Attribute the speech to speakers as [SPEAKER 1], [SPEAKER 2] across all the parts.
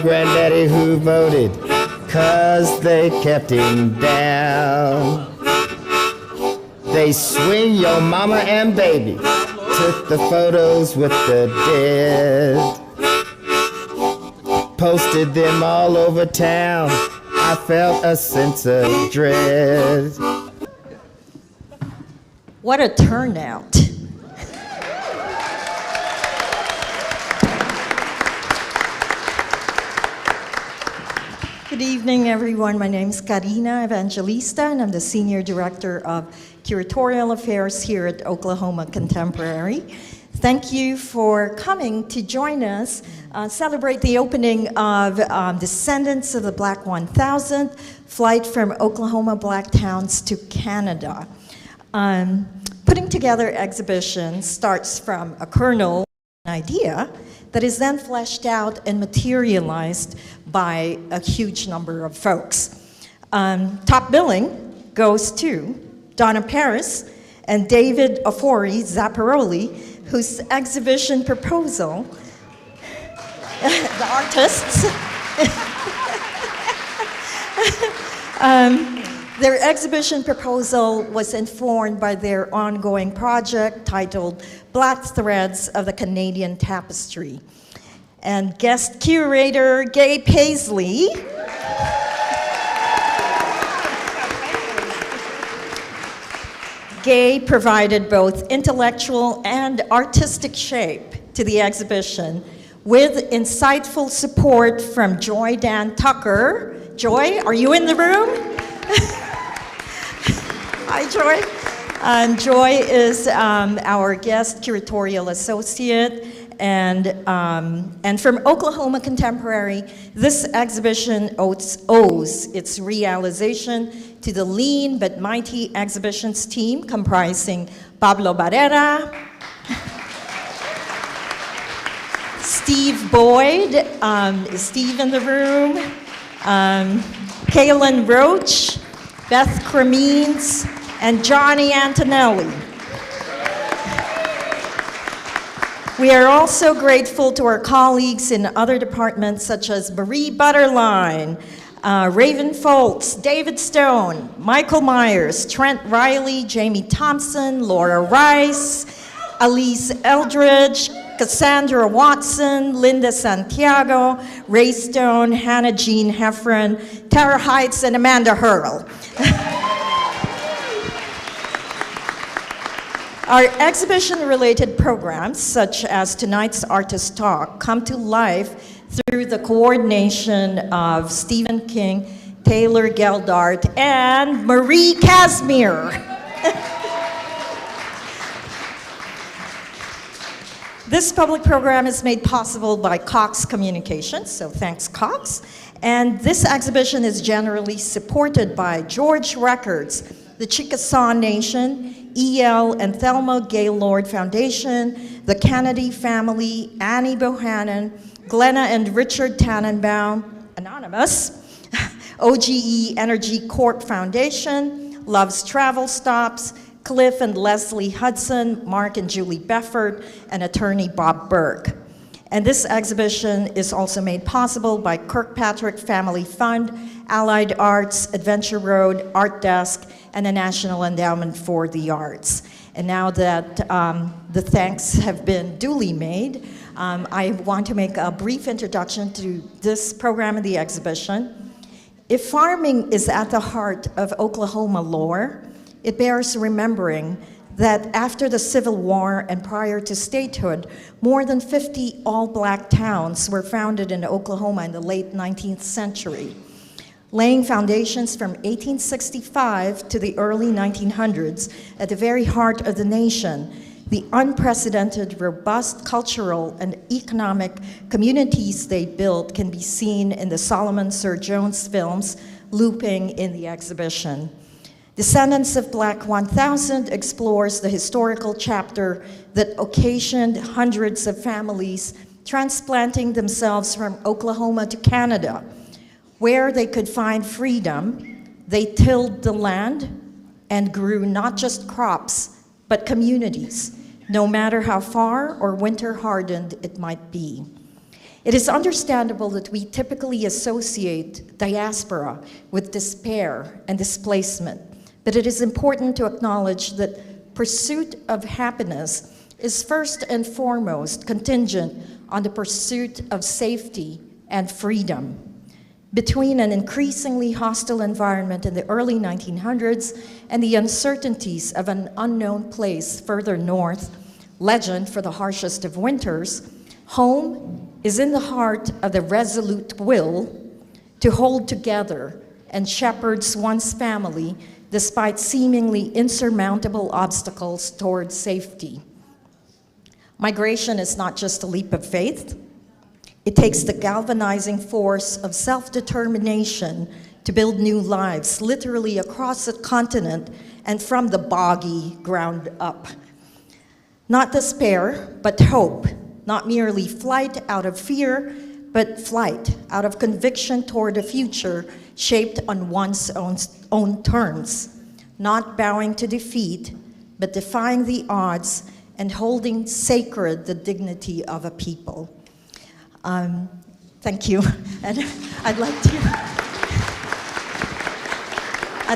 [SPEAKER 1] granddaddy who voted, 'cause they kept him down. They swing your mama and baby, took the photos with the dead, posted them all over town. I felt a sense of dread.
[SPEAKER 2] What a turnout. Good evening, everyone. My name is Karina Evangelista, and I'm the Senior Director of Curatorial Affairs here at Oklahoma Contemporary. Thank you for coming to join us, celebrate the opening of Descendants of the Black 1000, Flight from Oklahoma Black Towns to Canada. Putting together exhibitions starts from a kernel, an idea, that is then fleshed out and materialized by a huge number of folks. Top billing goes to Donna and David Ofori, Zapparoli, whose exhibition proposal, the artists, their exhibition proposal was informed by their ongoing project titled Black Threads of the Canadian Tapestry. And Guest Curator Gay Pasley Gay provided both intellectual and artistic shape to the exhibition with insightful support from Joy Dan Tucker. Joy, are you in the room? Hi, Joy. Joy is our guest curatorial associate, and from Oklahoma Contemporary, this exhibition owes its realization to the lean but mighty exhibitions team comprising Pablo Barrera, Steve Boyd, is Steve in the room? Kaylin Roach, Beth Cremines, and Johnny Antonelli. We are also grateful to our colleagues in other departments such as Marie Butterline, Raven Foltz, David Stone, Michael Myers, Trent Riley, Jamie Thompson, Laura Rice, Elise Eldridge, Cassandra Watson, Linda Santiago, Ray Stone, Hannah Jean Heffron, Tara Heights, and Amanda Hurl. Our exhibition-related programs, such as tonight's Artist Talk, come to life through the coordination of Stephen King, Taylor Geldart, and Marie Casimir. This public program is made possible by Cox Communications, so thanks, Cox. And this exhibition is generally supported by George Records, the Chickasaw Nation, E.L. and Thelma Gaylord Foundation, the Kennedy family, Annie Bohannon, Glenna and Richard Tannenbaum, Anonymous, OGE Energy Corp Foundation, Love's Travel Stops, Cliff and Leslie Hudson, Mark and Julie Befford, and attorney Bob Burke. And this exhibition is also made possible by Kirkpatrick Family Fund, Allied Arts, Adventure Road, Art Desk, and the National Endowment for the Arts. And now that the thanks have been duly made, I want to make a brief introduction to this program and the exhibition. If farming is at the heart of Oklahoma lore, it bears remembering that after the Civil War and prior to statehood, more than 50 all-black towns were founded in Oklahoma in the late 19th century, laying foundations from 1865 to the early 1900s at the very heart of the nation. The unprecedented, robust cultural and economic communities they built can be seen in the Solomon Sir Jones films looping in the exhibition. Descendants of Black 1000 explores the historical chapter that occasioned hundreds of families transplanting themselves from Oklahoma to Canada. Where they could find freedom, they tilled the land and grew not just crops, but communities, no matter how far or winter hardened it might be. It is understandable that we typically associate diaspora with despair and displacement, but it is important to acknowledge that pursuit of happiness is first and foremost contingent on the pursuit of safety and freedom. Between an increasingly hostile environment in the early 1900s and the uncertainties of an unknown place further north, legend for the harshest of winters, home is in the heart of the resolute will to hold together and shepherds one's family despite seemingly insurmountable obstacles toward safety. Migration is not just a leap of faith. It takes the galvanizing force of self-determination to build new lives, literally across the continent and from the boggy ground up. Not despair, but hope. Not merely flight out of fear, but flight out of conviction toward a future shaped on one's own terms. Not bowing to defeat, but defying the odds and holding sacred the dignity of a people. Thank you. And I'd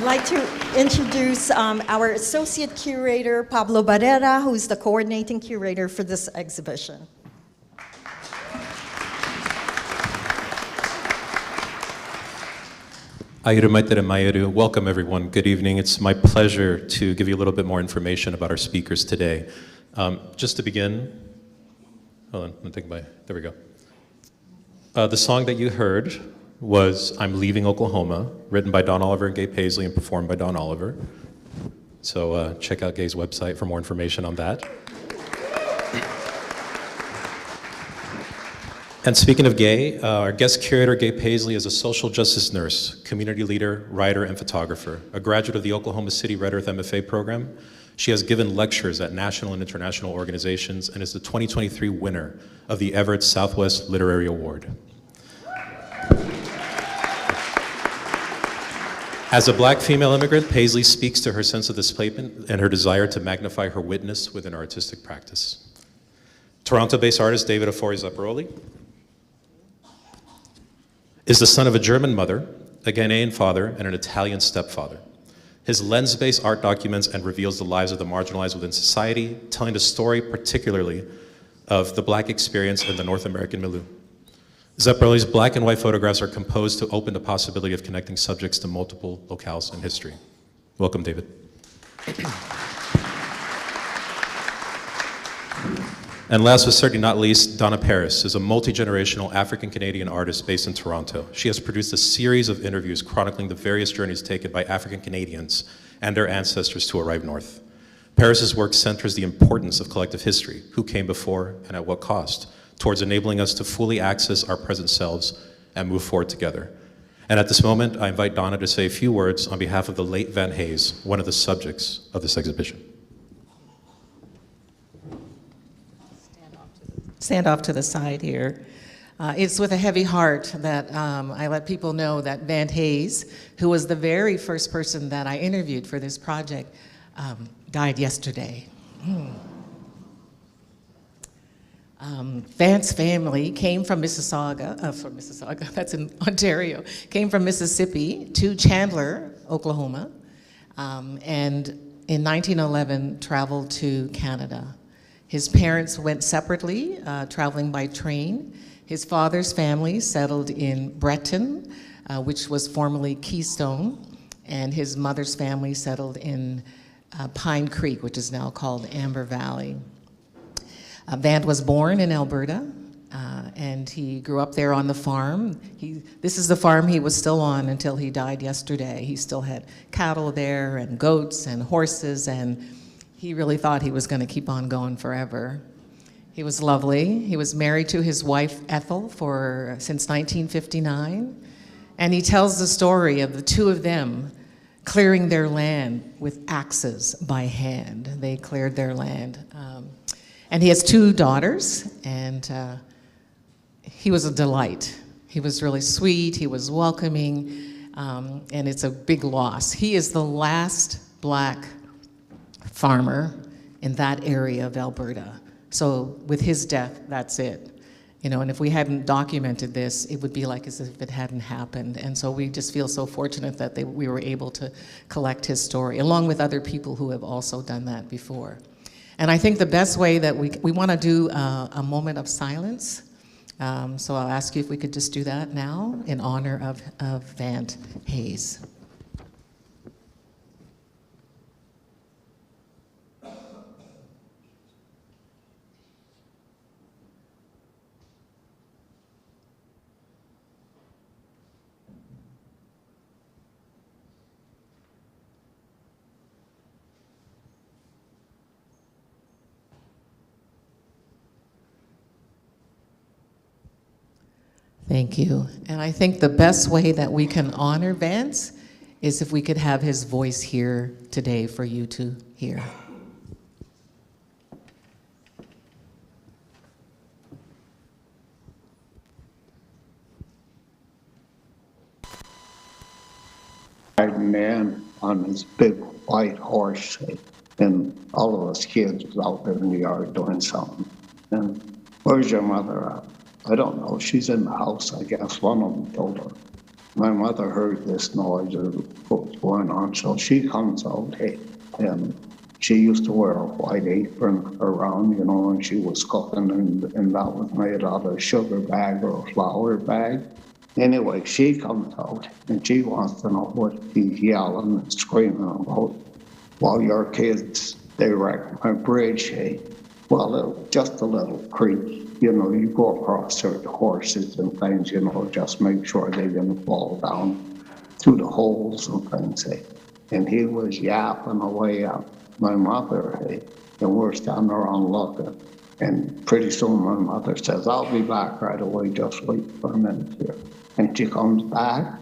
[SPEAKER 2] like to introduce our Associate Curator, Pablo Barrera, who's the coordinating curator for this exhibition.
[SPEAKER 3] Welcome everyone, good evening. It's my pleasure to give you a little bit more information about our speakers today. Just to begin, hold on, there we go. The song that you heard was I'm Leaving Oklahoma, written by Don Oliver and Gay Pasley and performed by Don Oliver. So check out Gay's website for more information on that. And speaking of Gay, our guest curator, Gay Pasley, is a social justice nurse, community leader, writer, and photographer. A graduate of the Oklahoma City Red Earth MFA program, she has given lectures at national and international organizations and is the 2023 winner of the Everett Southwest Literary Award. As a Black female immigrant, Pasley speaks to her sense of displacement and her desire to magnify her witness within artistic practice. Toronto-based artist David Ofori Zapparoli is the son of a German mother, a Ghanaian father, and an Italian stepfather. His lens-based art documents and reveals the lives of the marginalized within society, telling the story particularly of the Black experience in the North American milieu. Zapparoli's black and white photographs are composed to open the possibility of connecting subjects to multiple locales in history. Welcome, David. And last but certainly not least, Donna is a multi-generational African-Canadian artist based in Toronto. She has produced a series of interviews chronicling the various journeys taken by African-Canadians and their ancestors to arrive north. Paris's work centers the importance of collective history, who came before and at what cost, towards enabling us to fully access our present selves and move forward together. And at this moment, I invite Donna to say a few words on behalf of the late Van Hayes, one of the subjects of this exhibition.
[SPEAKER 4] Stand off to the side here. It's with a heavy heart that I let people know that Van Hayes, who was the very first person that I interviewed for this project, died yesterday. Van's family came from Mississauga, that's in Ontario, came from Mississippi to Chandler, Oklahoma, and in 1911 traveled to Canada. His parents went separately, traveling by train. His father's family settled in Breton, which was formerly Keystone, and his mother's family settled in Pine Creek, which is now called Amber Valley. Van was born in Alberta, and he grew up there on the farm. This is the farm he was still on until he died yesterday. He still had cattle there and goats and horses, and he really thought he was going to keep on going forever. He was lovely. He was married to his wife, Ethel, since 1959. And he tells the story of the two of them clearing their land with axes by hand. They cleared their land. And he has two daughters, and he was a delight. He was really sweet, he was welcoming, and it's a big loss. He is the last Black farmer in that area of Alberta. So with his death, that's it. You know, and if we hadn't documented this, it would be like as if it hadn't happened. And so we just feel so fortunate that we were able to collect his story, along with other people who have also done that before. And I think the best way that we want to do a moment of silence. So I'll ask you if we could just do that now in honor of Vant Hayes. Thank you. And I think the best way that we can honor Vance is if we could have his voice here today for you to hear.
[SPEAKER 5] Riding man on his big white horse, and all of us kids was out there in the yard doing something. And where's your mother at? I don't know. She's in the house, I guess. One of them told her. My mother heard this noise of what was going on, so she comes out, and she used to wear a white apron around, you know, when she was cooking, and that was made out of a sugar bag or a flour bag. Anyway, she comes out, and she wants to know what he's yelling and screaming about. Well, your kids, they wrecked my bridge, Well, it was just a little creek. You know, you go across there with the horses and things, you know, just make sure they didn't fall down through the holes and things, And he was yapping away at my mother, and we're standing around looking. And pretty soon my mother says, I'll be back right away, just wait for a minute here. And she comes back,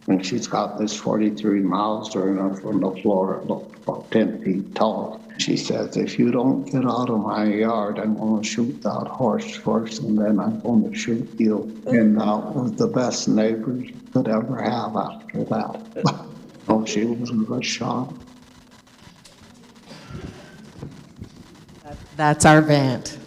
[SPEAKER 5] and she's got this 43 Mauser in her from the floor. It looked about 10 feet tall. She says, if you don't get out of my yard, I'm going to shoot that horse first, and then I'm going to shoot you. And that was the best neighbors you could ever have after that. Oh, she was a good shot.
[SPEAKER 4] That's our Vant.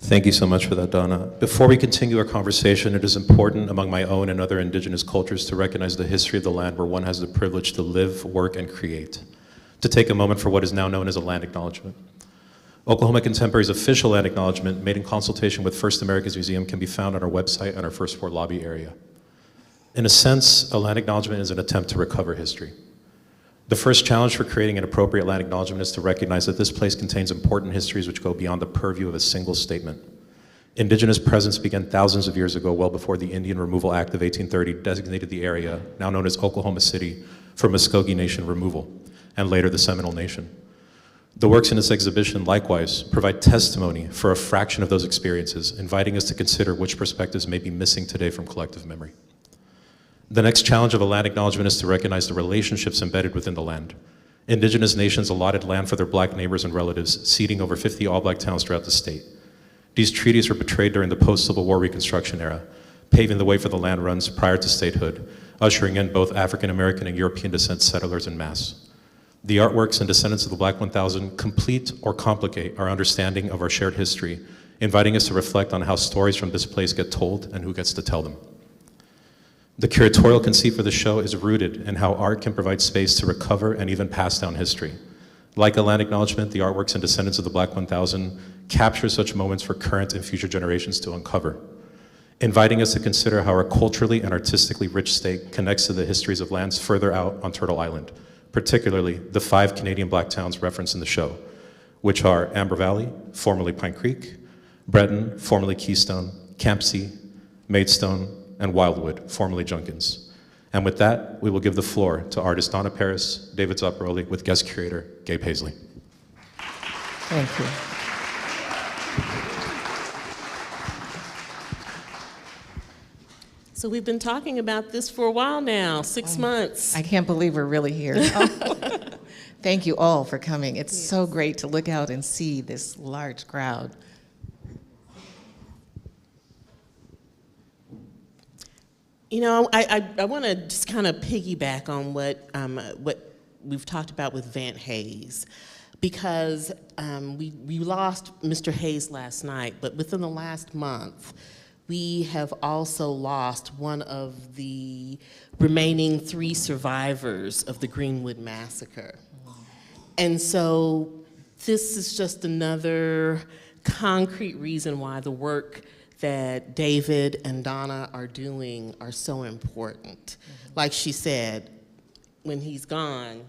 [SPEAKER 3] Thank you so much for that, Donna. Before we continue our conversation, it is important among my own and other indigenous cultures to recognize the history of the land where one has the privilege to live, work, and create. To take a moment for what is now known as a land acknowledgement. Oklahoma Contemporary's official land acknowledgement, made in consultation with First Americans Museum, can be found on our website on our first floor lobby area. In a sense, a land acknowledgement is an attempt to recover history. The first challenge for creating an appropriate land acknowledgement is to recognize that this place contains important histories which go beyond the purview of a single statement. Indigenous presence began thousands of years ago, well before the Indian Removal Act of 1830 designated the area, now known as Oklahoma City, for Muskogee Nation removal, and later the Seminole Nation. The works in this exhibition, likewise, provide testimony for a fraction of those experiences, inviting us to consider which perspectives may be missing today from collective memory. The next challenge of a land acknowledgement is to recognize the relationships embedded within the land. Indigenous nations allotted land for their black neighbors and relatives, seeding over 50 all-black towns throughout the state. These treaties were betrayed during the post-Civil War Reconstruction era, paving the way for the land runs prior to statehood, ushering in both African-American and European descent settlers en masse. The artworks and Descendants of the Black 1000 complete or complicate our understanding of our shared history, inviting us to reflect on how stories from this place get told and who gets to tell them. The curatorial conceit for the show is rooted in how art can provide space to recover and even pass down history. Like a land acknowledgement, the artworks and Descendants of the Black 1000 capture such moments for current and future generations to uncover, inviting us to consider how our culturally and artistically rich state connects to the histories of lands further out on Turtle Island, particularly the 5 Canadian black towns referenced in the show, which are Amber Valley, formerly Pine Creek, Breton, formerly Keystone, Campsie, Maidstone, and Wildwood, formerly Junkins. And with that, we will give the floor to artist Donna Paris, David Zapparoli, with guest curator Gay Pasley.
[SPEAKER 4] Thank you.
[SPEAKER 6] So we've been talking about this for a while now, 6 months.
[SPEAKER 4] I can't believe we're really here. Thank you all for coming. It's so great to look out and see this large crowd.
[SPEAKER 6] You know, I want to just kind of piggyback on what we've talked about with Van Hayes, because we lost Mr. Hayes last night, but within the last month, we have also lost one of the remaining 3 survivors of the Greenwood Massacre. And so this is just another concrete reason why the work that David and Donna are doing are so important. Like she said, when he's gone,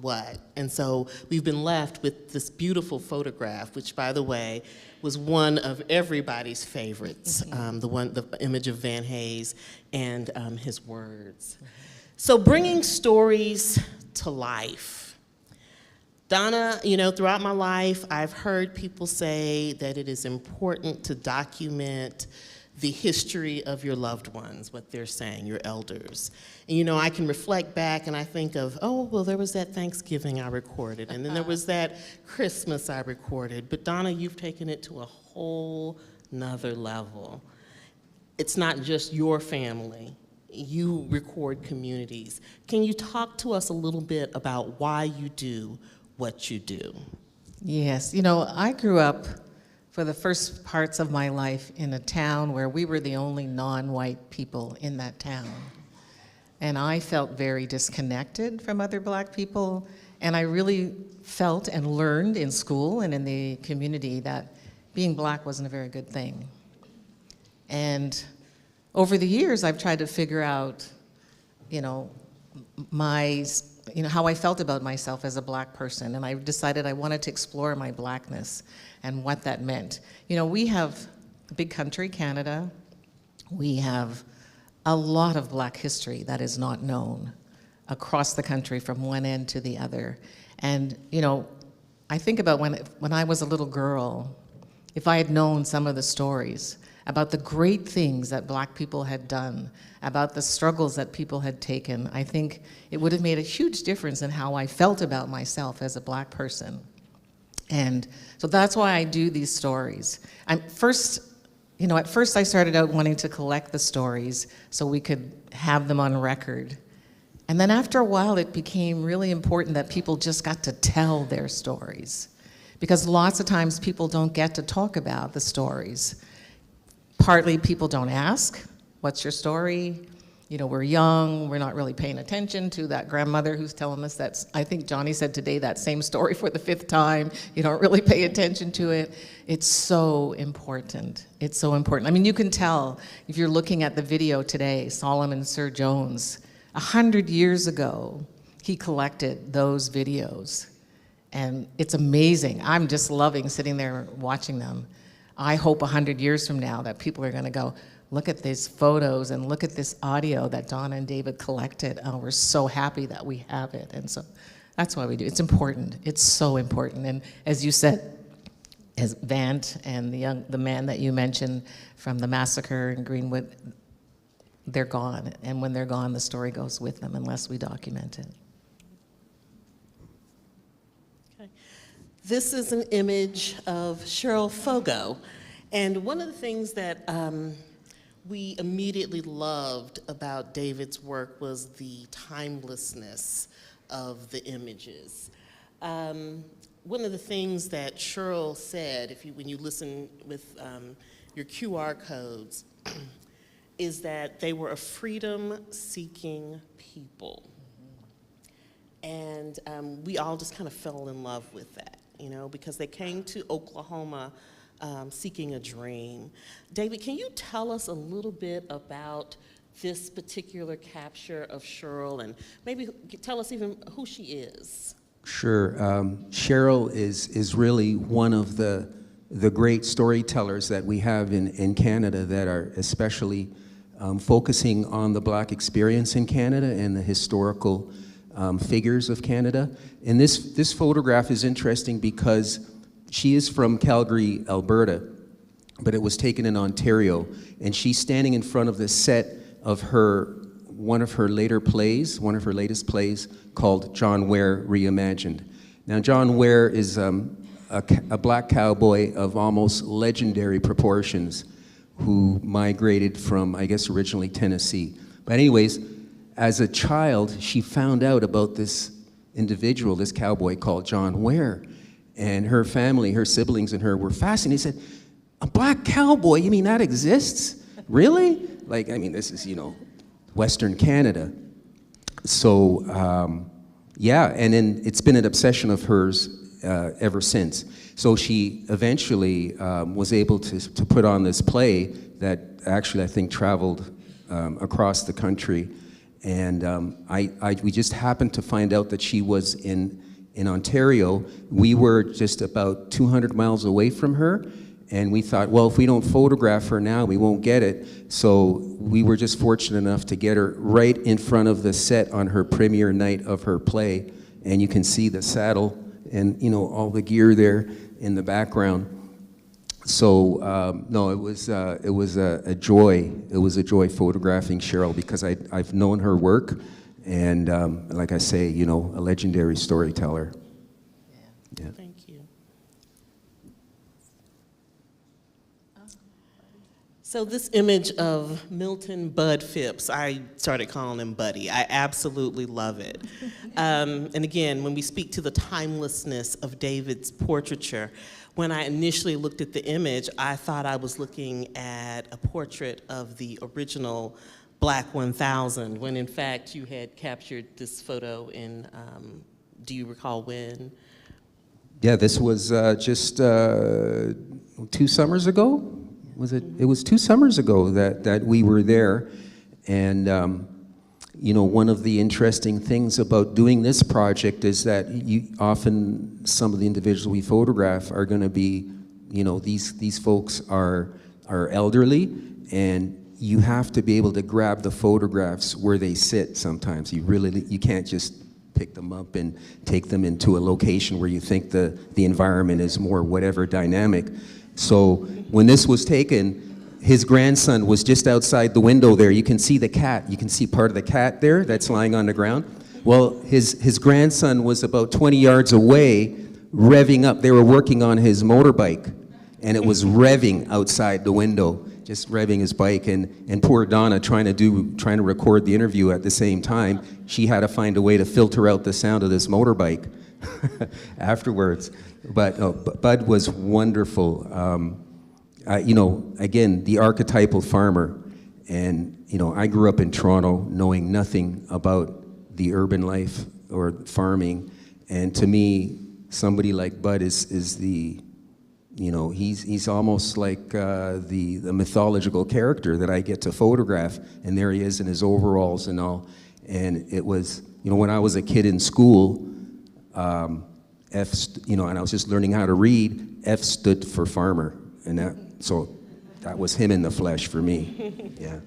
[SPEAKER 6] what? And so we've been left with this beautiful photograph, which, by the way, was one of everybody's favorites, the image of Van Hayes and his words. So bringing stories to life. Donna, you know, throughout my life, I've heard people say that it is important to document the history of your loved ones, what they're saying, your elders. And, you know, I can reflect back and I think of, oh, well, there was that Thanksgiving I recorded, and then there was that Christmas I recorded. But Donna, you've taken it to a whole nother level. It's not just your family. You record communities. Can you talk to us a little bit about why you do what you do?
[SPEAKER 4] Yes, you know, I grew up for the first parts of my life in a town where we were the only non-white people in that town. And I felt very disconnected from other Black people, and I really felt and learned in school and in the community that being Black wasn't a very good thing. And over the years, I've tried to figure out, you know, how I felt about myself as a Black person, and I decided I wanted to explore my Blackness and what that meant. You know, we have a big country, Canada. We have a lot of Black history that is not known across the country from one end to the other. And, you know, I think about when I was a little girl, if I had known some of the stories about the great things that Black people had done, about the struggles that people had taken, I think it would have made a huge difference in how I felt about myself as a Black person. And so that's why I do these stories. At first I started out wanting to collect the stories so we could have them on record. And then after a while, it became really important that people just got to tell their stories. Because lots of times people don't get to talk about the stories. Partly people don't ask, what's your story? You know, we're young, we're not really paying attention to that grandmother who's telling us that, I think Johnny said today, that same story for the 5th time. You don't really pay attention to it. It's so important. It's so important. I mean, you can tell if you're looking at the video today, Solomon Sir Jones, 100 years ago, he collected those videos. And it's amazing. I'm just loving sitting there watching them. I hope 100 years from now that people are gonna go, look at these photos and look at this audio that Donna and David collected. Oh, we're so happy that we have it. And so that's why we do. It's important. It's so important. And as you said, as Vant and the man that you mentioned from the massacre in Greenwood, they're gone. And when they're gone, the story goes with them unless we document it.
[SPEAKER 6] Okay. This is an image of Cheryl Fogo. And one of the things that we immediately loved about David's work was the timelessness of the images. One of the things that Cheryl said, when you listen with your QR codes, is that they were a freedom-seeking people. And we all just kind of fell in love with that, you know, because they came to Oklahoma seeking a dream. David, can you tell us a little bit about this particular capture of Cheryl, and maybe tell us even who she is?
[SPEAKER 7] Sure. Cheryl is really one of the great storytellers that we have in Canada that are especially focusing on the Black experience in Canada and the historical figures of Canada. And this photograph is interesting because she is from Calgary, Alberta, but it was taken in Ontario, and she's standing in front of the set of one of her latest plays called John Ware Reimagined. Now, John Ware is a Black cowboy of almost legendary proportions who migrated from, I guess, originally Tennessee. But anyways, as a child, she found out about this individual, this cowboy called John Ware. And her family, her siblings and her were fascinated. They said, a black cowboy, you mean that exists? Really? Like, I mean, this is, you know, Western Canada. So, yeah, and then it's been an obsession of hers ever since. So she eventually was able to put on this play that actually I think traveled across the country. And we just happened to find out that she was in Ontario. We were just about 200 miles away from her. And we thought, well, if we don't photograph her now, we won't get it. So we were just fortunate enough to get her right in front of the set on her premiere night of her play. And you can see the saddle and, you know, all the gear there in the background. So no, it was a joy. It was a joy photographing Cheryl because I've known her work, and like I say, you know, a legendary storyteller. Yeah.
[SPEAKER 6] Thank you. So this image of Milton Bud Phipps, I started calling him Buddy. I absolutely love it. And again, when we speak to the timelessness of David's portraiture, when I initially looked at the image, I thought I was looking at a portrait of the original Black 1000, when in fact you had captured this photo in, do you recall when?
[SPEAKER 7] Yeah, this was just 2 summers ago. Was it? It was 2 summers ago that we were there, and you know, one of the interesting things about doing this project is that often some of the individuals we photograph are going to be, you know, these folks are elderly, and you have to be able to grab the photographs where they sit. Sometimes you can't just pick them up and take them into a location where you think the environment is more whatever dynamic. So when this was taken, his grandson was just outside the window there. You can see the cat. You can see part of the cat there that's lying on the ground. Well, his grandson was about 20 yards away, revving up. They were working on his motorbike, and it was revving outside the window, just revving his bike. And poor Donna, trying to record the interview at the same time, she had to find a way to filter out the sound of this motorbike afterwards. But Bud was wonderful. You know, again, the archetypal farmer. And, you know, I grew up in Toronto knowing nothing about the urban life or farming. And to me, somebody like Bud is the, you know, he's almost like the mythological character that I get to photograph. And there he is in his overalls and all. And it was, you know, when I was a kid in school, you know, and I was just learning how to read, F stood for farmer. And so that was him in the flesh for me, yeah.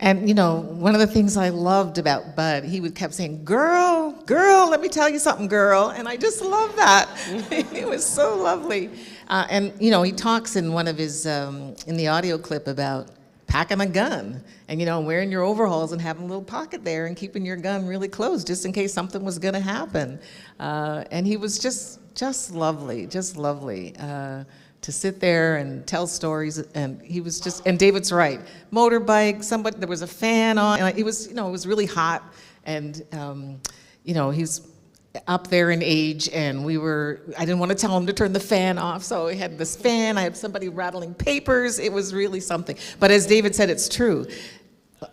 [SPEAKER 4] And you know, one of the things I loved about Bud, he would kept saying, girl, let me tell you something, girl. And I just love that. It was so lovely. And you know, he talks in one of his, in the audio clip about packing a gun and, you know, wearing your overalls and having a little pocket there and keeping your gun really close just in case something was gonna happen. And he was just lovely, to sit there and tell stories, and he was just, and David's right, motorbike, there was a fan on, and it was, you know, it was really hot, and, you know, he's up there in age, and I didn't want to tell him to turn the fan off, so we had this fan, I had somebody rattling papers, it was really something. But as David said, it's true.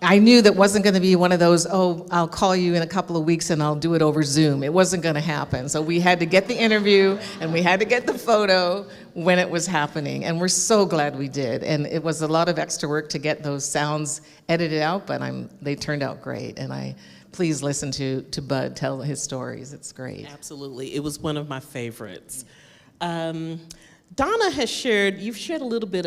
[SPEAKER 4] I knew that wasn't going to be one of those, oh, I'll call you in a couple of weeks and I'll do it over Zoom. It wasn't going to happen. So we had to get the interview and we had to get the photo when it was happening. And we're so glad we did. And it was a lot of extra work to get those sounds edited out, but they turned out great. And please listen to Bud tell his stories. It's great.
[SPEAKER 6] Absolutely. It was one of my favorites. Donna you've shared a little bit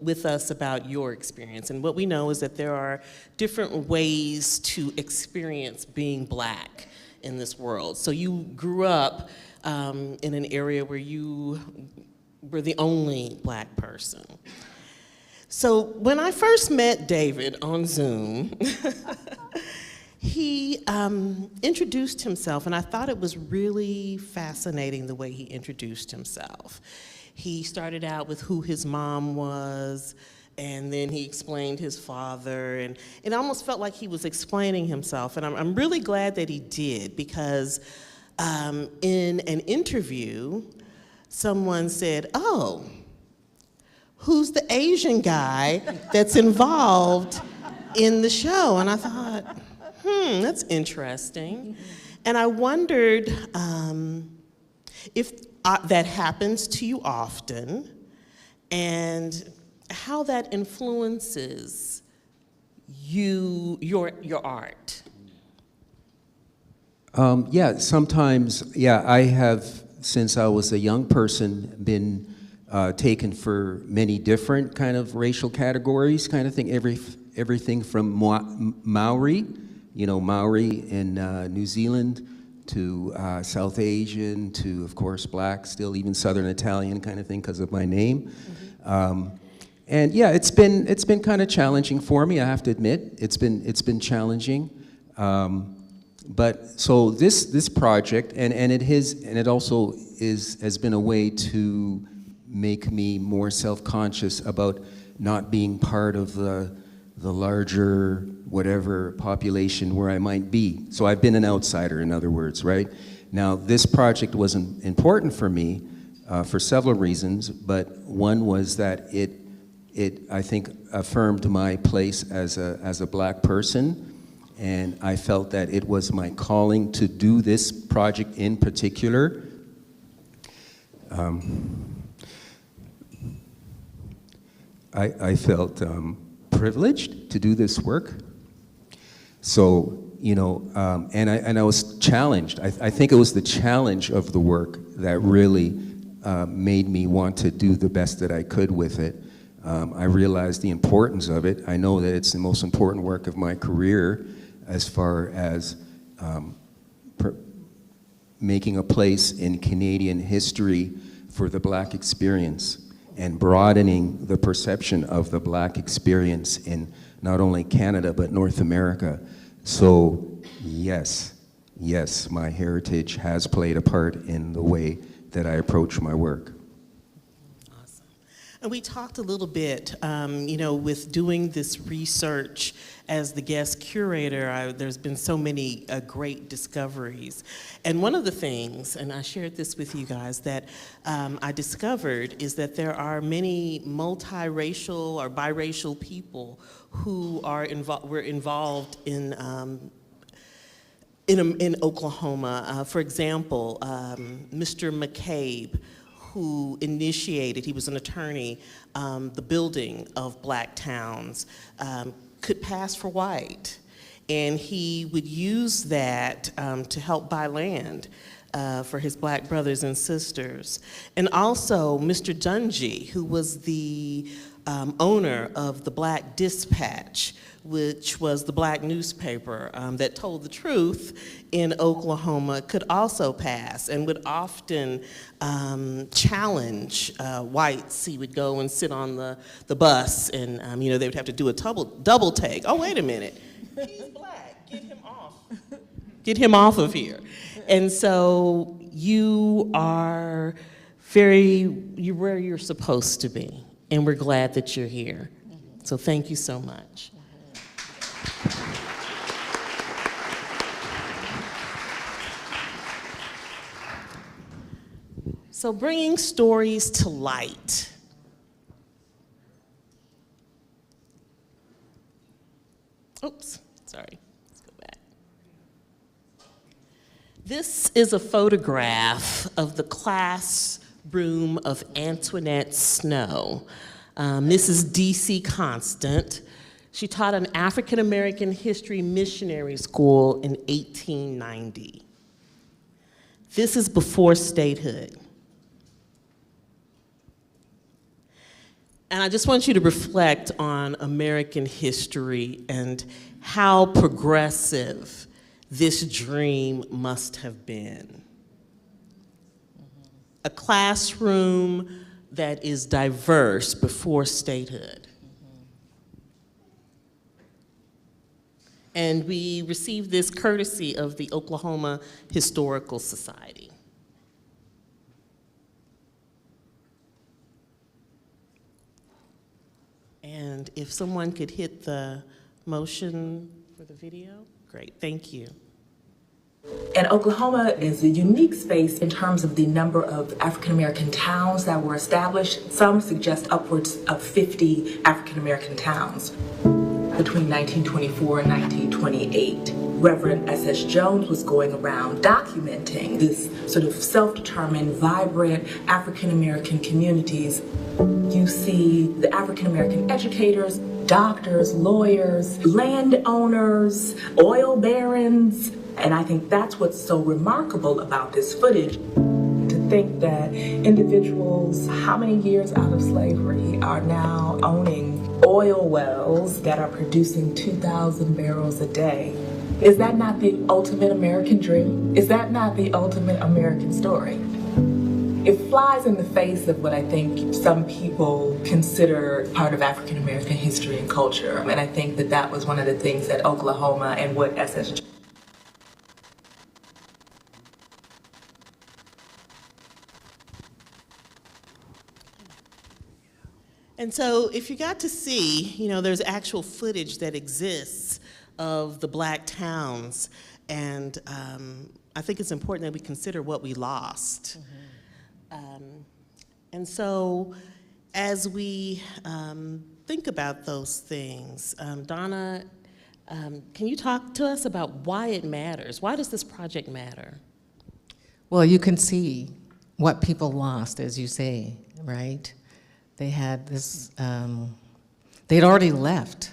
[SPEAKER 6] with us about your experience, and what we know is that there are different ways to experience being Black in this world. So you grew up in an area where you were the only Black person. So when I first met David on Zoom, he introduced himself, and I thought it was really fascinating the way he introduced himself. He started out with who his mom was, And then he explained his father, and it almost felt like he was explaining himself. And I'm really glad that he did, because in an interview, someone said, "Oh, who's the Asian guy that's involved in the show?" And I thought, that's interesting. And I wondered if that happens to you often, and how that influences your art.
[SPEAKER 7] Yeah, sometimes, yeah, I have, since I was a young person, been taken for many different kind of racial categories, kind of thing, everything from Maori, Maori in New Zealand, to South Asian, to, of course, Black, still even Southern Italian kind of thing because of my name. And yeah, it's been kind of challenging for me, I have to admit. It's been challenging. But so this project, and it also has been a way to make me more self-conscious about not being part of the larger whatever population where I might be. So I've been an outsider, in other words, right? Now, this project was important for me for several reasons, but one was that it I think affirmed my place as a Black person. And I felt that it was my calling to do this project in particular. I felt privileged to do this work. So, and I was challenged. I think it was the challenge of the work that really made me want to do the best that I could with it. I realized the importance of it. I know that it's the most important work of my career, as far as making a place in Canadian history for the Black experience and broadening the perception of the Black experience in not only Canada but North America. So yes, my heritage has played a part in the way that I approach my work.
[SPEAKER 6] And we talked a little bit, with doing this research as the guest curator, there's been so many great discoveries. And one of the things, and I shared this with you guys, that I discovered is that there are many multiracial or biracial people who were involved in Oklahoma. For example, Mr. McCabe, who initiated, he was an attorney, the building of Black towns, could pass for white. And he would use that to help buy land for his Black brothers and sisters. And also Mr. Dungy, who was the owner of the Black Dispatch, which was the Black newspaper that told the truth in Oklahoma, could also pass and would often challenge whites. He would go and sit on the bus, and they would have to do a double take. Oh, wait a minute, he's Black, get him off. Get him off of here. And so you're where you're supposed to be, and we're glad that you're here. So thank you so much. So bringing stories to light. Oops, sorry, let's go back. This is a photograph of the classroom of Antoinette Snow. Mrs. D.C. Constant. She taught an African American history missionary school in 1890. This is before statehood. And I just want you to reflect on American history and how progressive this dream must have been. A classroom that is diverse before statehood. And we received this courtesy of the Oklahoma Historical Society. And if someone could hit the motion for the video, great, thank you.
[SPEAKER 8] And Oklahoma is a unique space in terms of the number of African American towns that were established. Some suggest upwards of 50 African American towns between 1924 and 1928. Reverend S.S. Jones was going around documenting this sort of self-determined, vibrant African American communities. You see the African American educators, doctors, lawyers, landowners, oil barons, and I think that's what's so remarkable about this footage. To think that individuals, how many years out of slavery, are now owning oil wells that are producing 2,000 barrels a day. Is that not the ultimate American dream? Is that not the ultimate American story? It flies in the face of what I think some people consider part of African American history and culture. And I think that that was one of the things that Oklahoma and what S.S.
[SPEAKER 6] And so if you got to see, you know, there's actual footage that exists of the Black towns, and I think it's important that we consider what we lost. And so as we think about those things, Donna, can you talk to us about why it matters? Why does this project matter?
[SPEAKER 4] Well, you can see what people lost, as you say, right? They had this, they'd already left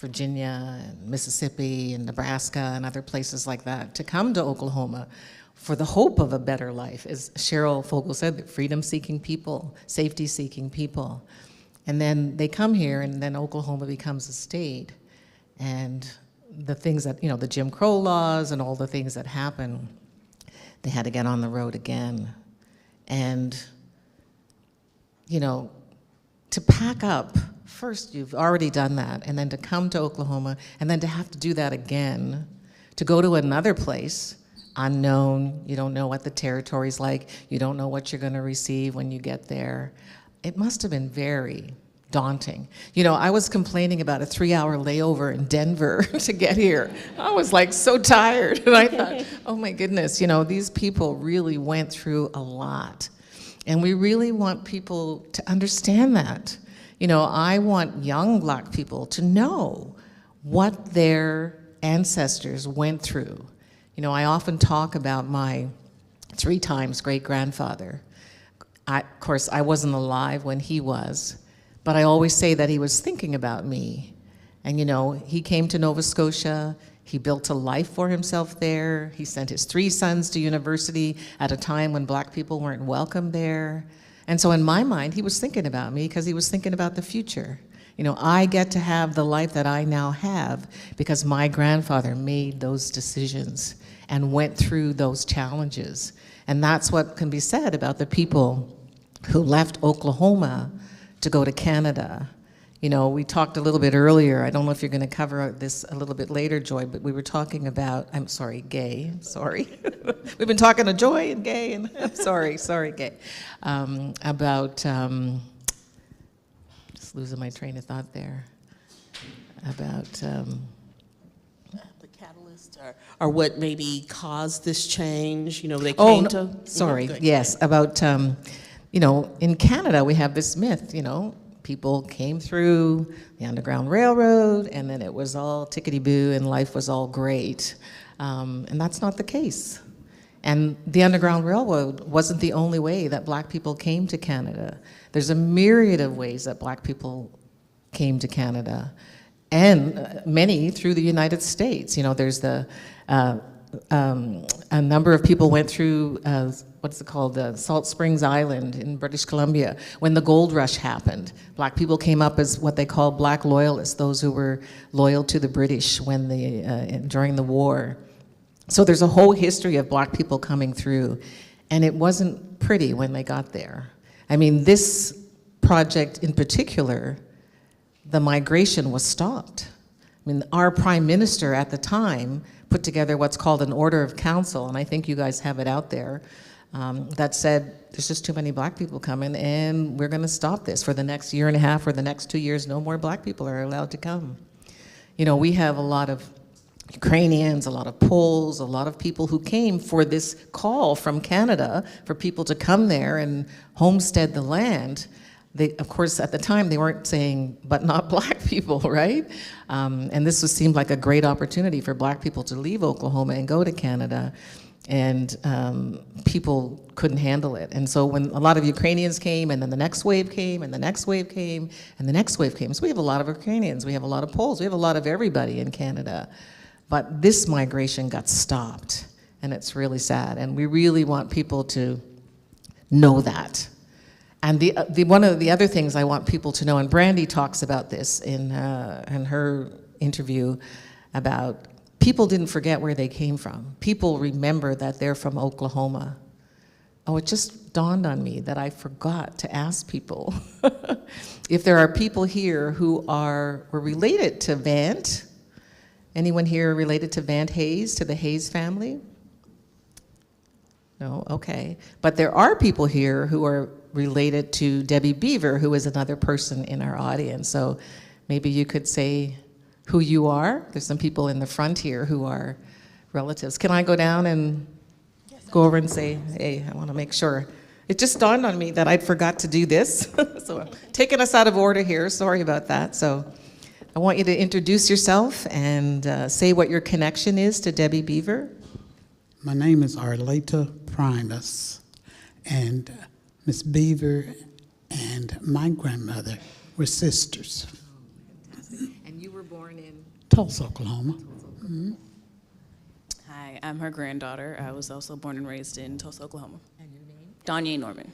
[SPEAKER 4] Virginia and Mississippi and Nebraska and other places like that to come to Oklahoma for the hope of a better life. As Cheryl Fogel said, freedom-seeking people, safety-seeking people. And then they come here, and then Oklahoma becomes a state. And the things that, you know, the Jim Crow laws and all the things that happen, they had to get on the road again. And you know, to pack up, first you've already done that, and then to come to Oklahoma, and then to have to do that again, to go to another place, unknown, you don't know what the territory's like, you don't know what you're gonna receive when you get there. It must have been very daunting. You know, I was complaining about a 3-hour layover in Denver to get here. I was like so tired, and I thought, oh my goodness, you know, these people really went through a lot. And we really want people to understand that. You know, I want young Black people to know what their ancestors went through. You know, I often talk about my 3 times great-grandfather. Of course, I wasn't alive when he was, but I always say that he was thinking about me. And you know, he came to Nova Scotia, he built a life for himself there. He sent his 3 sons to university at a time when Black people weren't welcome there. And so in my mind, he was thinking about me because he was thinking about the future. You know, I get to have the life that I now have because my grandfather made those decisions and went through those challenges. And that's what can be said about the people who left Oklahoma to go to Canada. You know, we talked a little bit earlier, I don't know if you're gonna cover this a little bit later, Joy, but we were talking about, I'm sorry, Gay, sorry. We've been talking to Joy and Gay, and I'm sorry, Gay. About, just losing my train of thought there. About,
[SPEAKER 6] The catalyst or what maybe caused this change, you know, they came to?
[SPEAKER 4] Sorry,
[SPEAKER 6] No,
[SPEAKER 4] yes, about, you know, in Canada we have this myth, you know, people came through the Underground Railroad, and then it was all tickety-boo, and life was all great. And that's not the case. And the Underground Railroad wasn't the only way that Black people came to Canada. There's a myriad of ways that Black people came to Canada, and many through the United States. You know, there's the, a number of people went through, what's it called, Salt Springs Island in British Columbia. When the gold rush happened, Black people came up as what they call Black loyalists, those who were loyal to the British when during the war. So there's a whole history of Black people coming through, and it wasn't pretty when they got there. I mean, this project in particular, the migration was stopped. I mean, our prime minister at the time put together what's called an order of council, and I think you guys have it out there, that said, there's just too many black people coming, and we're going to stop this for the next year and a half or the next 2 years. No more black people are allowed to come. You know, we have a lot of Ukrainians, a lot of Poles, a lot of people who came for this call from Canada for people to come there and homestead the land. They, of course, at the time, they weren't saying, but not black people, right? And this seemed like a great opportunity for black people to leave Oklahoma and go to Canada. And people couldn't handle it. And so when a lot of Ukrainians came, and then the next wave came, and the next wave came, and the next wave came. So we have a lot of Ukrainians, we have a lot of Poles, we have a lot of everybody in Canada. But this migration got stopped, and it's really sad. And we really want people to know that. And one of the other things I want people to know, and Brandy talks about this in her interview, about people didn't forget where they came from. People remember that they're from Oklahoma. Oh, it just dawned on me that I forgot to ask people if there are people here who were related to Vant. Anyone here related to Vant Hayes, to the Hayes family? No, okay. But there are people here who are related to Debbie Beaver, who is another person in our audience. So maybe you could say who you are. There's some people in the front here who are relatives. Can I go down and go over and say, hey, I want to make sure. It just dawned on me that I'd forgot to do this. So I'm taking us out of order here. Sorry about that. So I want you to introduce yourself and say what your connection is to Debbie Beaver.
[SPEAKER 9] My name is Arleta Primus, and Miss Beaver and my grandmother were sisters.
[SPEAKER 4] And you were born in?
[SPEAKER 9] Tulsa, Oklahoma. Mm-hmm.
[SPEAKER 10] Hi, I'm her granddaughter. I was also born and raised in Tulsa, Oklahoma.
[SPEAKER 4] And your name?
[SPEAKER 10] Donna Norman.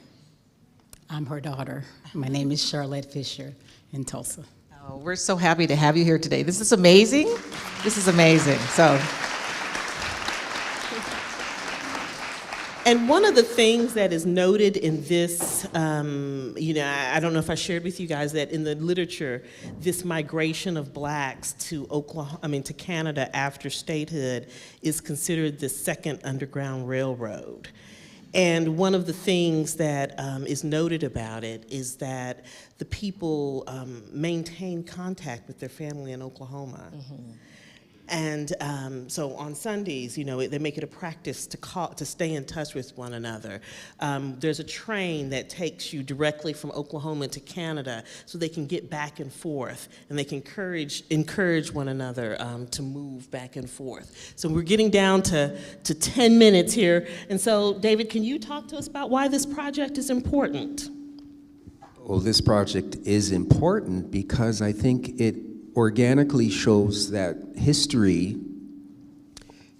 [SPEAKER 11] I'm her daughter. My name is Charlotte Fisher in Tulsa.
[SPEAKER 4] Oh, we're so happy to have you here today. This is amazing. This is amazing. So.
[SPEAKER 6] And one of the things that is noted in this, you know, I don't know if I shared with you guys that in the literature, this migration of blacks to to Canada after statehood is considered the second Underground Railroad. And one of the things that is noted about it is that the people maintain contact with their family in Oklahoma. Mm-hmm. And so on Sundays, you know, they make it a practice to stay in touch with one another. There's a train that takes you directly from Oklahoma to Canada so they can get back and forth, and they can encourage one another to move back and forth. So we're getting down to 10 minutes here. And so, David, can you talk to us about why this project is important?
[SPEAKER 7] Well, this project is important because I think it organically shows that history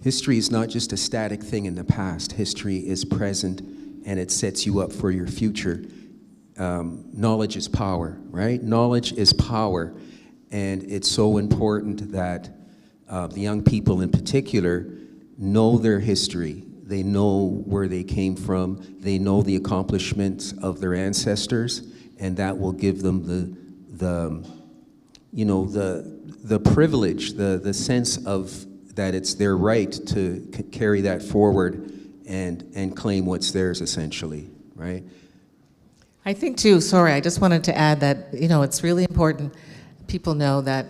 [SPEAKER 7] is not just a static thing in the past. History is present, and it sets you up for your future. Knowledge is power, right? Knowledge is power, and it's so important that the young people in particular know their history. They know where they came from. They know the accomplishments of their ancestors, and that will give them the privilege, the sense of that it's their right to carry that forward and claim what's theirs, essentially, right?
[SPEAKER 4] I think too, sorry, I just wanted to add that, you know, it's really important people know that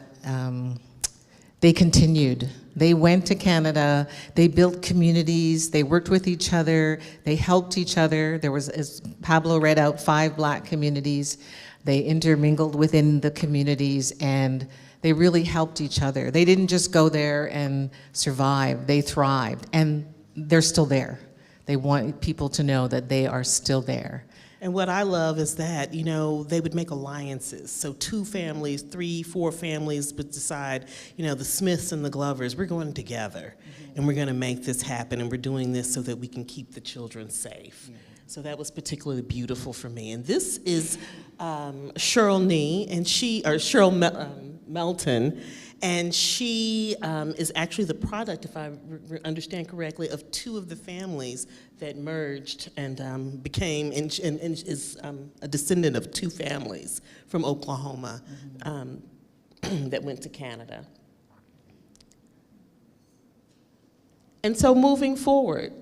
[SPEAKER 4] they continued. They went to Canada, they built communities, they worked with each other, they helped each other. There was, as Pablo read out, 5 black communities. They intermingled within the communities, and they really helped each other. They didn't just go there and survive, they thrived, and they're still there. They want people to know that they are still there.
[SPEAKER 6] And what I love is that, you know, they would make alliances. So 2 families, 3, 4 families would decide, you know, the Smiths and the Glovers, we're going together, and we're gonna make this happen, and we're doing this so that we can keep the children safe. So that was particularly beautiful for me. And this is Cheryl Melton, and she is actually the product, if I understand correctly, of 2 of the families that merged and became, and is a descendant of 2 families from Oklahoma that went to Canada. And so moving forward,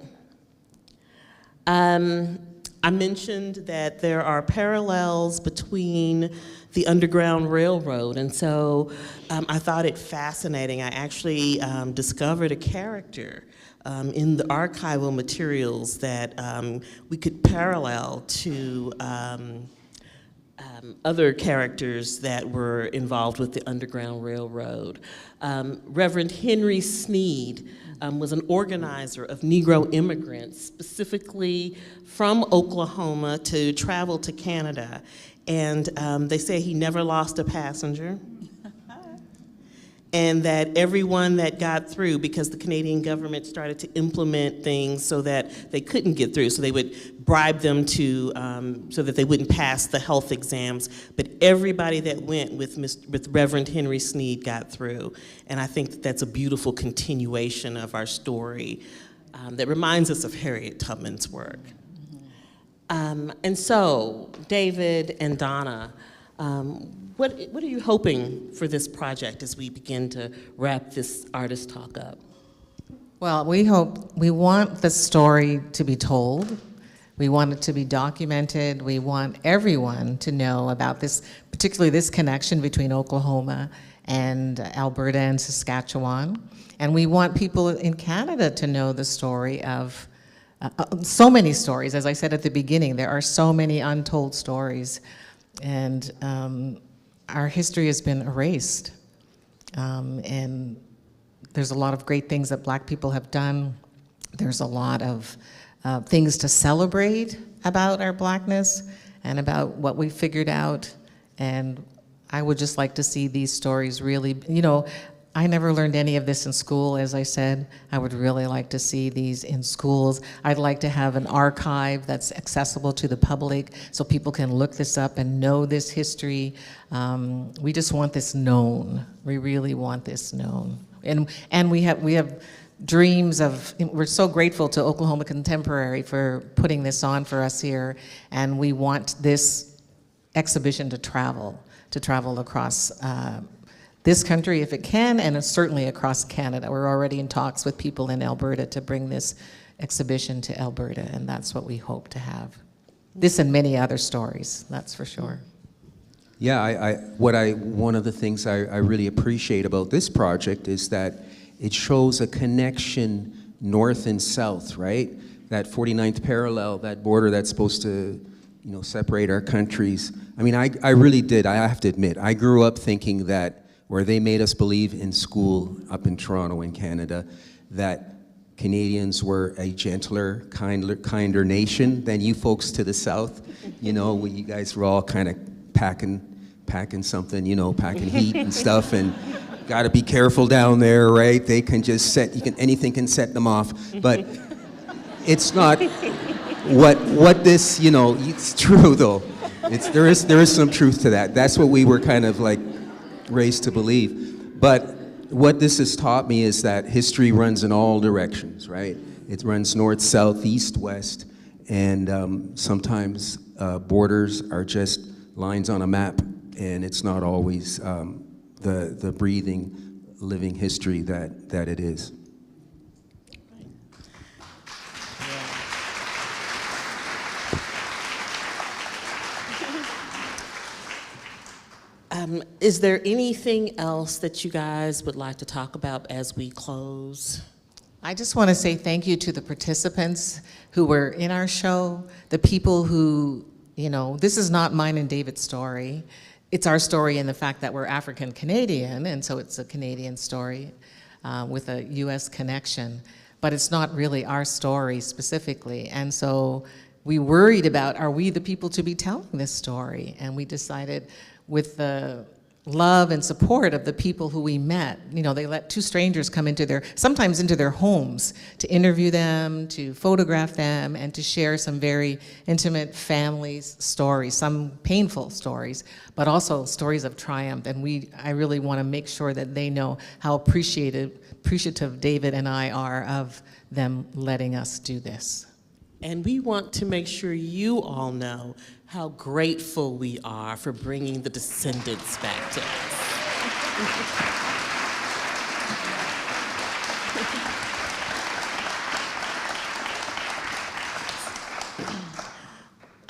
[SPEAKER 6] I mentioned that there are parallels between the Underground Railroad, and so I thought it fascinating. I actually discovered a character in the archival materials that we could parallel to other characters that were involved with the Underground Railroad. Reverend Henry Sneed was an organizer of Negro immigrants, specifically from Oklahoma, to travel to Canada. And they say he never lost a passenger. And that everyone that got through, because the Canadian government started to implement things so that they couldn't get through, so they would bribe them to, so that they wouldn't pass the health exams, but everybody that went with Reverend Henry Sneed got through. And I think that that's a beautiful continuation of our story that reminds us of Harriet Tubman's work. And so, David and Donna, what are you hoping for this project as we begin to wrap this artist talk up?
[SPEAKER 4] Well, we want the story to be told. We want it to be documented. We want everyone to know about this, particularly this connection between Oklahoma and Alberta and Saskatchewan. And we want people in Canada to know the story of so many stories. As I said at the beginning, there are so many untold stories. And our history has been erased. And there's a lot of great things that Black people have done. There's a lot of things to celebrate about our Blackness and about what we figured out. And I would just like to see these stories really, you know, I never learned any of this in school, as I said. I would really like to see these in schools. I'd like to have an archive that's accessible to the public so people can look this up and know this history. We just want this known. We really want this known. And we have dreams of, we're so grateful to Oklahoma Contemporary for putting this on for us here, and we want this exhibition to travel across this country if it can, and certainly across Canada. We're already in talks with people in Alberta to bring this exhibition to Alberta, and that's what we hope to have. This and many other stories, that's for sure.
[SPEAKER 7] Yeah, one of the things I really appreciate about this project is that it shows a connection north and south, right? That 49th parallel, that border that's supposed to, you know, separate our countries. I mean, I really did, I have to admit, I grew up thinking that where they made us believe in school up in Toronto in Canada that Canadians were a gentler, kinder nation than you folks to the south. You know, when you guys were all kind of packing something, you know, packing heat and stuff, and gotta be careful down there, right? They can just anything can set them off. But it's not what this, you know, it's true though. There is some truth to that. That's what we were kind of like raised to believe. But what this has taught me is that history runs in all directions, right? It runs north, south, east, west, and sometimes borders are just lines on a map, and it's not always the breathing, living history that it is.
[SPEAKER 6] Is there anything else that you guys would like to talk about as we close?
[SPEAKER 4] I just want to say thank you to the participants who were in our show, the people who, you know, this is not mine and David's story. It's our story in the fact that we're African Canadian, and so it's a Canadian story with a US connection, but it's not really our story specifically. And so we worried about, are we the people to be telling this story? And we decided, with the love and support of the people who we met, you know, they let two strangers come sometimes into their homes to interview them, to photograph them, and to share some very intimate family stories, some painful stories, but also stories of triumph. And I really want to make sure that they know how appreciative David and I are of them letting us do this.
[SPEAKER 6] And we want to make sure you all know how grateful we are for bringing the Descendants back to us.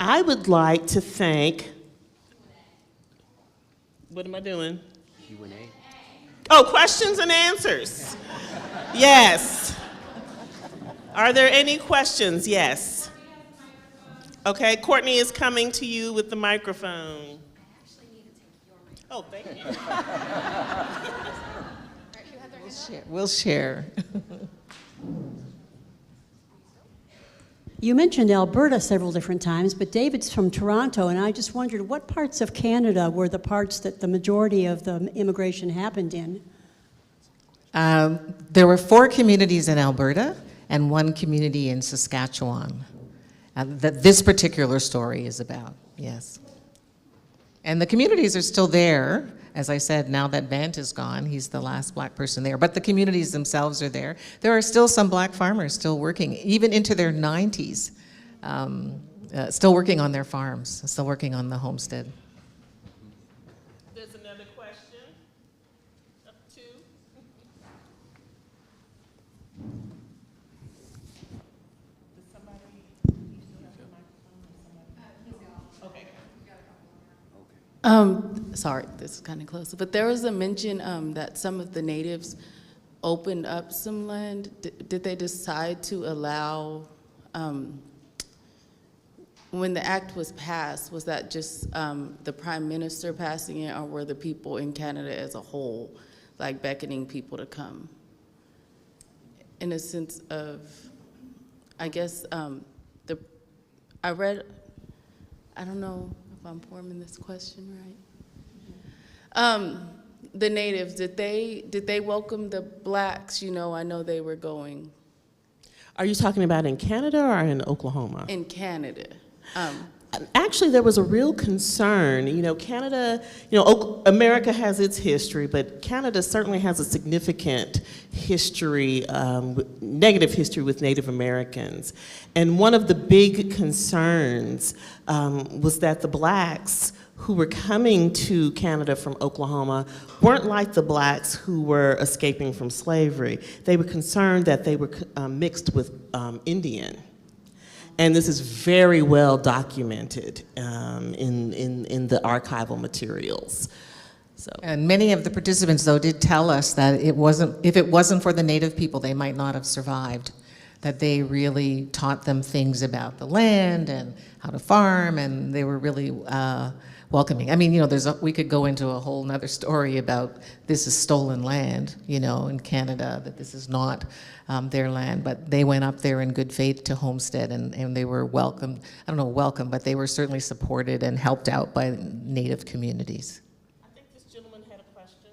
[SPEAKER 6] I would like to thank, what am I doing? Q&A. Oh, questions and answers. Yes. Are there any questions? Yes. Okay, Courtney is coming to you with the microphone. Oh, thank you.
[SPEAKER 4] We'll share.
[SPEAKER 12] You mentioned Alberta several different times, but David's from Toronto, and I just wondered what parts of Canada were the parts that the majority of the immigration happened in?
[SPEAKER 4] There were 4 communities in Alberta and 1 community in Saskatchewan that this particular story is about, yes. And the communities are still there. As I said, now that Bant is gone, he's the last black person there. But the communities themselves are there. There are still some black farmers still working, even into their 90s, still working on their farms, still working on the homestead.
[SPEAKER 6] There's another question. Up 2. Does somebody, you still have the microphone? Okay.
[SPEAKER 10] Sorry, this is kind of close, but there was a mention that some of the natives opened up some land. Did they decide to allow, when the act was passed, was that just the Prime Minister passing it, or were the people in Canada as a whole, like beckoning people to come? In a sense of, I guess, I read, I don't know if I'm forming this question right. The natives, did they welcome the blacks? You know, I know they were going.
[SPEAKER 6] Are you talking about in Canada or in Oklahoma?
[SPEAKER 10] In Canada.
[SPEAKER 6] Actually, there was a real concern. You know, Canada, America has its history, but Canada certainly has a significant history, negative history with Native Americans. And one of the big concerns was that the blacks who were coming to Canada from Oklahoma weren't like the blacks who were escaping from slavery. They were concerned that they were mixed with Indian. And this is very well documented in the archival materials. So.
[SPEAKER 4] And many of the participants, though, did tell us that if it wasn't for the Native people, they might not have survived. That they really taught them things about the land and how to farm, and they were really welcoming. I mean, we could go into a whole nother story about this is stolen land, in Canada, that this is not their land, but they went up there in good faith to homestead, and they were welcomed, I don't know, welcome, but they were certainly supported and helped out by Native communities.
[SPEAKER 6] I think this gentleman had a question.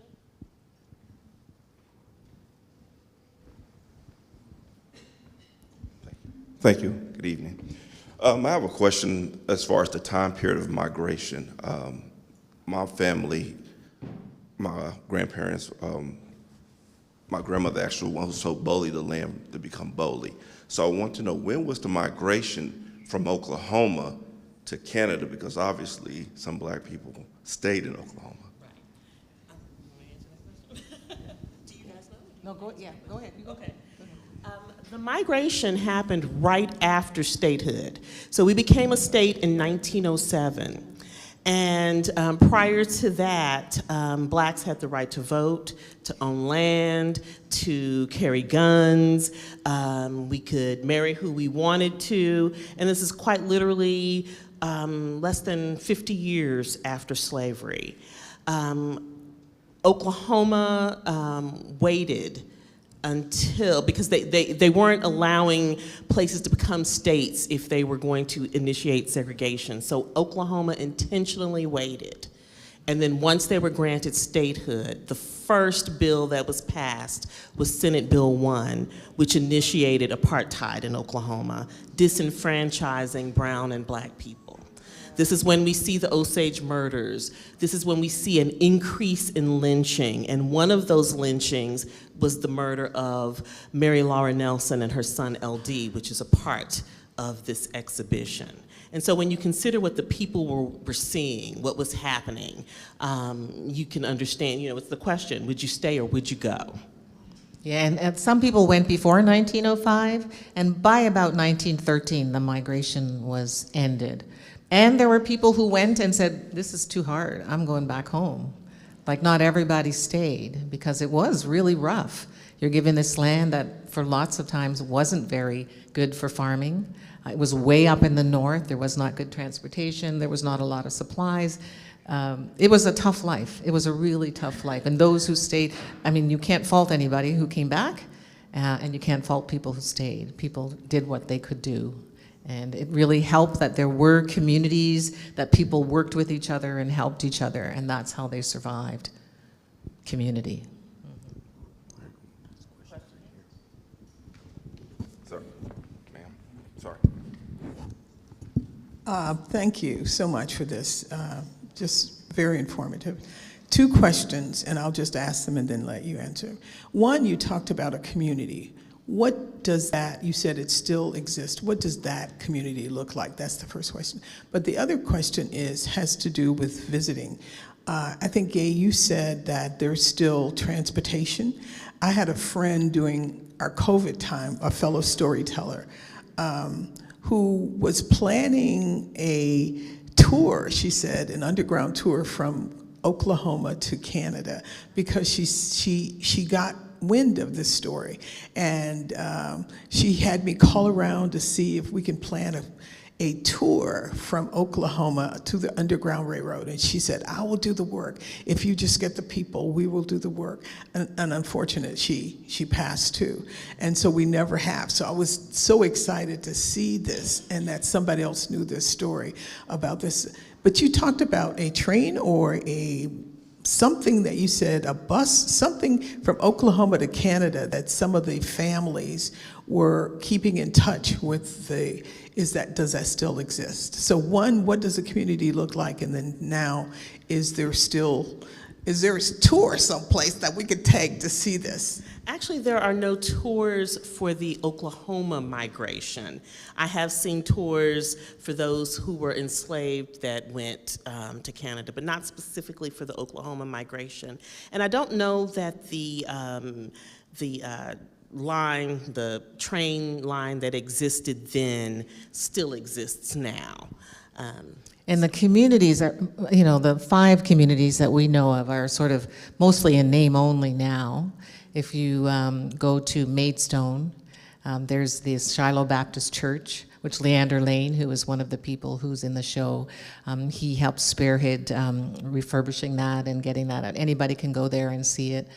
[SPEAKER 13] Thank you. Good evening. I have a question as far as the time period of migration. My family, my grandparents, my grandmother actually was so Boli the land to become Boli. So I want to know, when was the migration from Oklahoma to Canada? Because obviously some black people stayed in Oklahoma.
[SPEAKER 6] Do you guys know?
[SPEAKER 4] No, go ahead.
[SPEAKER 6] Okay. The migration happened right after statehood. So we became a state in 1907. And prior to that, blacks had the right to vote, to own land, to carry guns. We could marry who we wanted to. And this is quite literally less than 50 years after slavery. Oklahoma waited until, because they weren't allowing places to become states if they were going to initiate segregation. So Oklahoma intentionally waited. And then once they were granted statehood, the first bill that was passed was Senate Bill 1, which initiated apartheid in Oklahoma, disenfranchising brown and black people. This is when we see the Osage murders. This is when we see an increase in lynching. And one of those lynchings was the murder of Mary Laura Nelson and her son LD, which is a part of this exhibition. And so when you consider what the people were seeing, what was happening, you can understand, it's the question, would you stay or would you go?
[SPEAKER 4] Yeah, and some people went before 1905, and by about 1913, the migration was ended. And there were people who went and said, this is too hard, I'm going back home. Like, not everybody stayed because it was really rough. You're given this land that for lots of times wasn't very good for farming. It was way up in the north, there was not good transportation, there was not a lot of supplies. It was a tough life. It was a really tough life. And those who stayed, I mean, you can't fault anybody who came back, and you can't fault people who stayed. People did what they could do. And it really helped that there were communities, that people worked with each other and helped each other, and that's how they survived. Community.
[SPEAKER 13] Sir, ma'am, sorry.
[SPEAKER 14] Thank you so much for this. Just very informative. 2 questions, and I'll just ask them and then let you answer. One, you talked about a community. What does that, you said it still exists, what does that community look like? That's the first question. But the other question has to do with visiting. I think, Gay, you said that there's still transportation. I had a friend during our COVID time, a fellow storyteller, who was planning a tour, she said, an underground tour from Oklahoma to Canada, because she got wind of this story, and she had me call around to see if we can plan a tour from Oklahoma to the Underground Railroad. And she said, I will do the work. If you just get the people, we will do the work. And unfortunate, she passed too. And so we never have. So I was so excited to see this and that somebody else knew this story about this. But you talked about a train or something that you said, a bus, something from Oklahoma to Canada that some of the families were keeping in touch with does that still exist? So one, what does the community look like? And then now, is there a tour someplace that we could take to see this?
[SPEAKER 6] Actually, there are no tours for the Oklahoma migration. I have seen tours for those who were enslaved that went to Canada, but not specifically for the Oklahoma migration. And I don't know that the train line that existed then still exists now.
[SPEAKER 4] And the communities are, the 5 communities that we know of are sort of mostly in name only now. If you go to Maidstone, there's this Shiloh Baptist Church, which Leander Lane, who is one of the people who's in the show, he helped spearhead refurbishing that and getting that out. Anybody can go there and see it.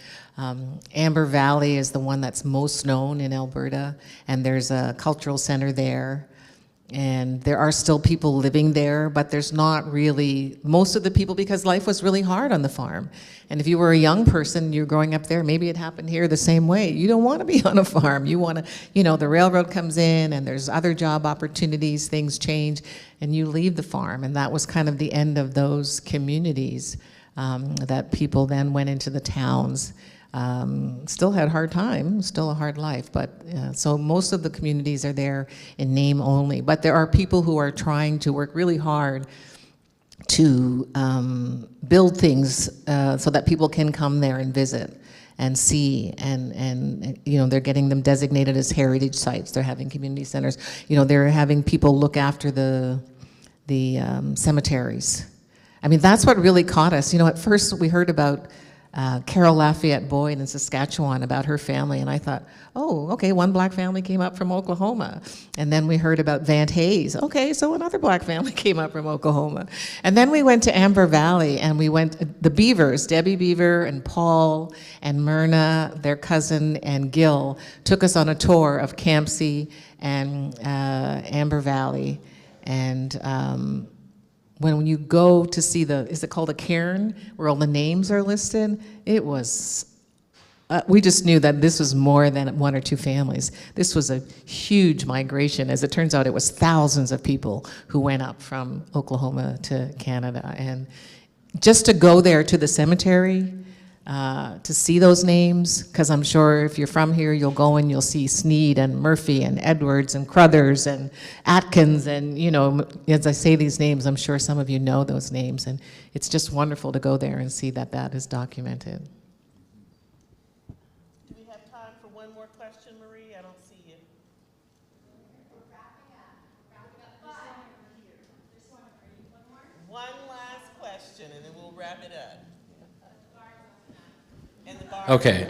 [SPEAKER 4] Amber Valley is the one that's most known in Alberta, and there's a cultural center there. And there are still people living there, but there's not really, most of the people, because life was really hard on the farm. And if you were a young person, you're growing up there, maybe it happened here the same way. You don't want to be on a farm. You want to, the railroad comes in and there's other job opportunities, things change, and you leave the farm. And that was kind of the end of those communities that people then went into the towns. Still had a hard time, still a hard life, but so most of the communities are there in name only. But there are people who are trying to work really hard to build things so that people can come there and visit and see, and they're getting them designated as heritage sites. They're having community centers. They're having people look after the cemeteries. I mean, that's what really caught us. At first we heard about Carol Lafayette Boyd in Saskatchewan, about her family, and I thought, oh, okay, one black family came up from Oklahoma. And then we heard about Vant Hayes. Okay, so another black family came up from Oklahoma. And then we went to Amber Valley, and we went, the Beavers, Debbie Beaver and Paul and Myrna, their cousin, and Gil, took us on a tour of Campsie and Amber Valley. And when you go to see is it called a cairn, where all the names are listed, it was, we just knew that this was more than 1 or 2 families. This was a huge migration. As it turns out, it was thousands of people who went up from Oklahoma to Canada. And just to go there to the cemetery, to see those names, because I'm sure if you're from here, you'll go and you'll see Sneed and Murphy and Edwards and Crothers and Atkins, and as I say these names, I'm sure some of you know those names, and it's just wonderful to go there and see that that is documented.
[SPEAKER 6] Do we have time for one more question, Marie? I don't see you. We're wrapping up. This one over here. question, and then we'll wrap it up.
[SPEAKER 15] Okay.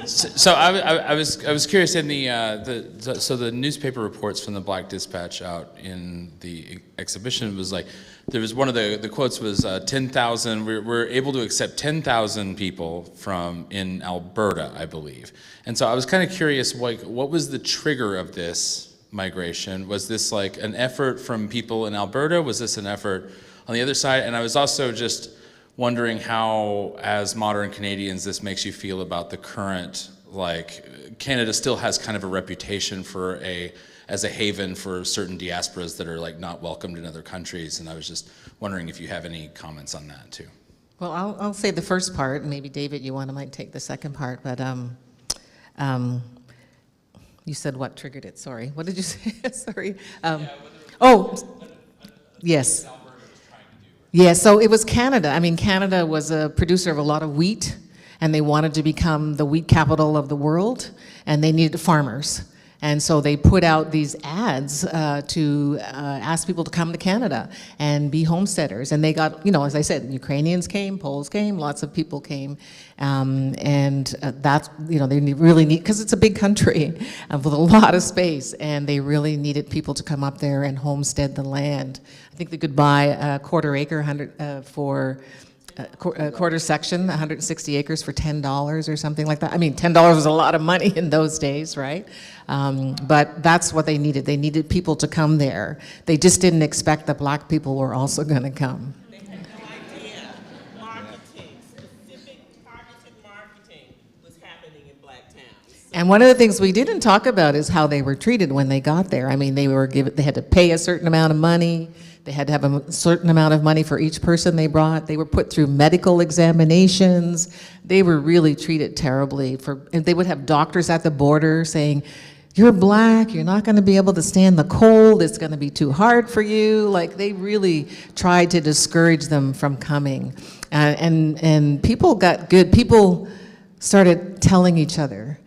[SPEAKER 15] So I was curious in the newspaper reports from the Black Dispatch out in the exhibition was like, there was one of the quotes was 10,000, we're able to accept 10,000 people from in Alberta, I believe. And so I was kind of curious, like, what was the trigger of this migration? Was this like an effort from people in Alberta? Was this an effort on the other side? And I was also just wondering how, as modern Canadians, this makes you feel about the current, like, Canada still has kind of a reputation for as a haven for certain diasporas that are like not welcomed in other countries, and I was just wondering if you have any comments on that too.
[SPEAKER 4] Well, I'll say the first part, and maybe David, you might take the second part, but you said what triggered it, sorry. What did you say? Sorry. Yes. Yeah, so it was Canada. I mean, Canada was a producer of a lot of wheat, and they wanted to become the wheat capital of the world, and they needed farmers. And so they put out these ads to ask people to come to Canada and be homesteaders. And they got, as I said, Ukrainians came, Poles came, lots of people came. And that's, they really need, because it's a big country with a lot of space, and they really needed people to come up there and homestead the land. I think they could buy a quarter acre for a quarter section, 160 acres for $10 or something like that. I mean, $10 was a lot of money in those days, right? But that's what they needed. They needed people to come there. They just didn't expect that Black people were also going to come.
[SPEAKER 6] They had no idea marketing, specific targeted marketing was happening in Black towns.
[SPEAKER 4] And one of the things we didn't talk about is how they were treated when they got there. I mean, they had to pay a certain amount of money. They had to have a certain amount of money for each person they brought. They were put through medical examinations. They were really treated terribly. And they would have doctors at the border saying, "You're Black, you're not going to be able to stand the cold, it's going to be too hard for you." Like, they really tried to discourage them from coming. And people got good. People started telling each other,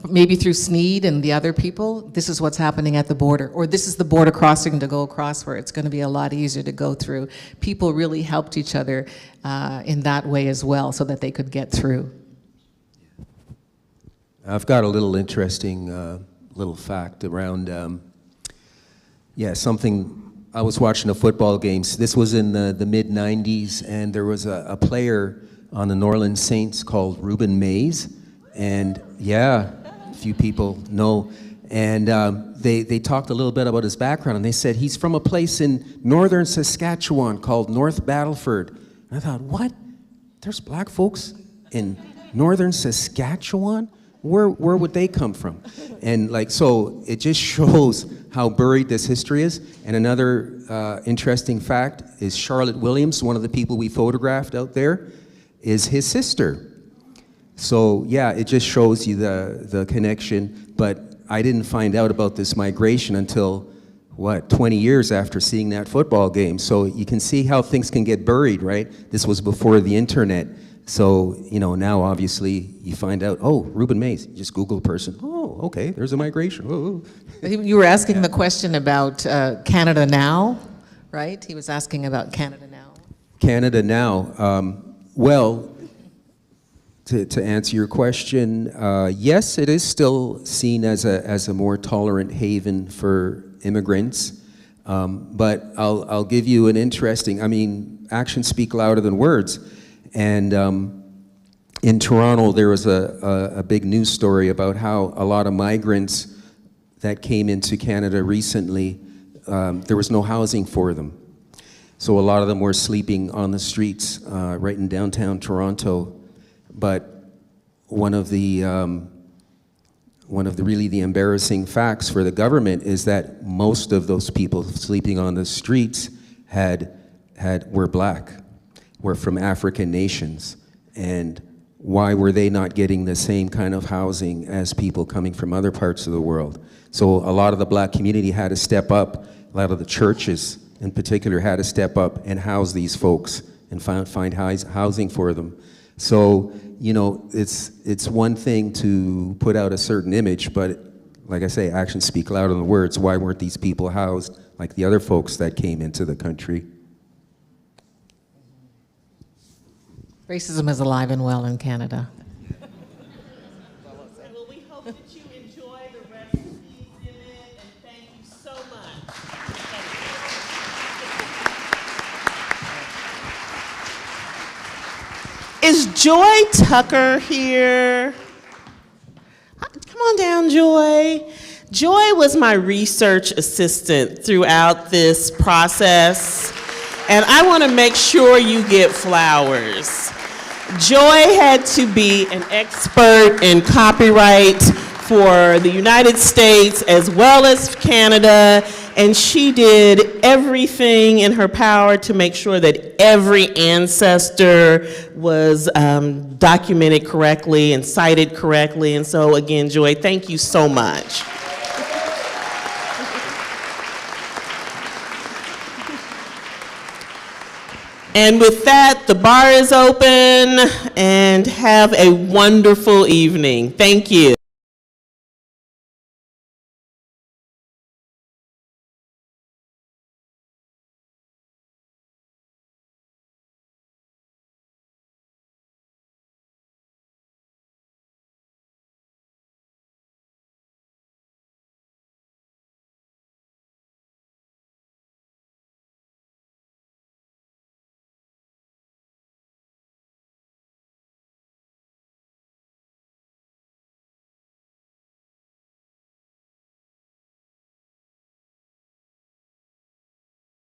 [SPEAKER 4] maybe through Sneed and the other people, this is what's happening at the border, or this is the border crossing to go across where it's going to be a lot easier to go through. People really helped each other in that way as well, so that they could get through.
[SPEAKER 7] I've got a little interesting little fact around, something. I was watching a football game. This was in the mid-'90s, and there was a player on the New Orleans Saints called Ruben Mays. And a few people know. And they talked a little bit about his background, and they said he's from a place in northern Saskatchewan called North Battleford. And I thought, what? There's Black folks in northern Saskatchewan? Where would they come from? And so it just shows how buried this history is. And another interesting fact is Charlotte Williams, one of the people we photographed out there, is his sister. So it just shows you the connection, but I didn't find out about this migration until, 20 years after seeing that football game. So you can see how things can get buried, right? This was before the internet. So, now obviously you find out, Ruben Mays, you just Google a person. Oh, okay, there's a migration. Oh.
[SPEAKER 4] You were asking the question about Canada now, right? He was asking about Canada now.
[SPEAKER 7] Canada now. To answer your question, yes, it is still seen as a more tolerant haven for immigrants. But I'll give you an interesting. Actions speak louder than words. And in Toronto, there was a big news story about how a lot of migrants that came into Canada recently, there was no housing for them. So a lot of them were sleeping on the streets right in downtown Toronto. But one of the really embarrassing facts for the government is that most of those people sleeping on the streets were Black, were from African nations. And why were they not getting the same kind of housing as people coming from other parts of the world? So a lot of the Black community had to step up. A lot of the churches in particular had to step up and house these folks and find housing for them. So, it's one thing to put out a certain image, but like I say, actions speak louder than words. Why weren't these people housed like the other folks that came into the country?
[SPEAKER 4] Racism is alive and well in Canada.
[SPEAKER 6] Well, we hope that you enjoy the recipes in it, and thank you so much. Is Joy Tucker here? Come on down, Joy. Joy was my research assistant throughout this process, and I want to make sure you get flowers. Joy had to be an expert in copyright for the United States as well as Canada, and she did everything in her power to make sure that every ancestor was documented correctly and cited correctly. And so again, Joy, thank you so much. And with that, the bar is open, and have a wonderful evening. Thank you.